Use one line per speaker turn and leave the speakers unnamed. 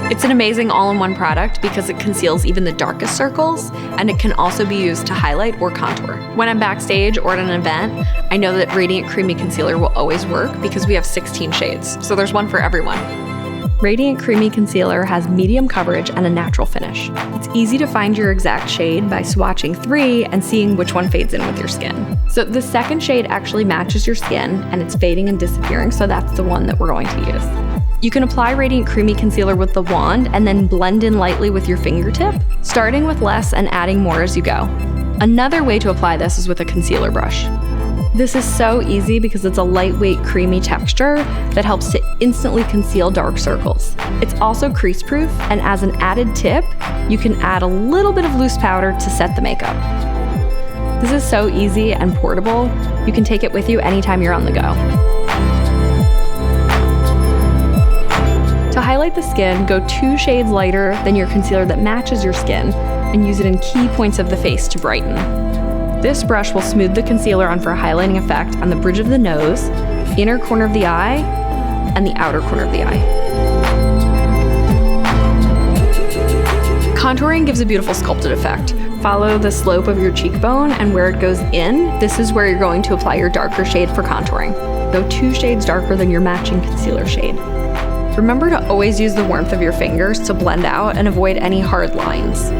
It's an amazing all-in-one product because it conceals even the darkest circles, and it can also be used to highlight or contour. When I'm backstage or at an event, I know that Radiant Creamy Concealer will always work because we have 16 shades, so there's one for everyone. Radiant Creamy Concealer has medium coverage and a natural finish. It's easy to find your exact shade by swatching 3 and seeing which one fades in with your skin. So the second shade actually matches your skin and it's fading and disappearing, so that's the one that we're going to use. You can apply Radiant Creamy Concealer with the wand and then blend in lightly with your fingertip, starting with less and adding more as you go. Another way to apply this is with a concealer brush. This is so easy because it's a lightweight, creamy texture that helps to instantly conceal dark circles. It's also crease-proof, and as an added tip, you can add a little bit of loose powder to set the makeup. This is so easy and portable, you can take it with you anytime you're on the go. To highlight the skin, go 2 shades lighter than your concealer that matches your skin and use it in key points of the face to brighten. This brush will smooth the concealer on for a highlighting effect on the bridge of the nose, inner corner of the eye, and the outer corner of the eye. Contouring gives a beautiful sculpted effect. Follow the slope of your cheekbone, and where it goes in, this is where you're going to apply your darker shade for contouring. Go 2 shades darker than your matching concealer shade. Remember to always use the warmth of your fingers to blend out and avoid any hard lines.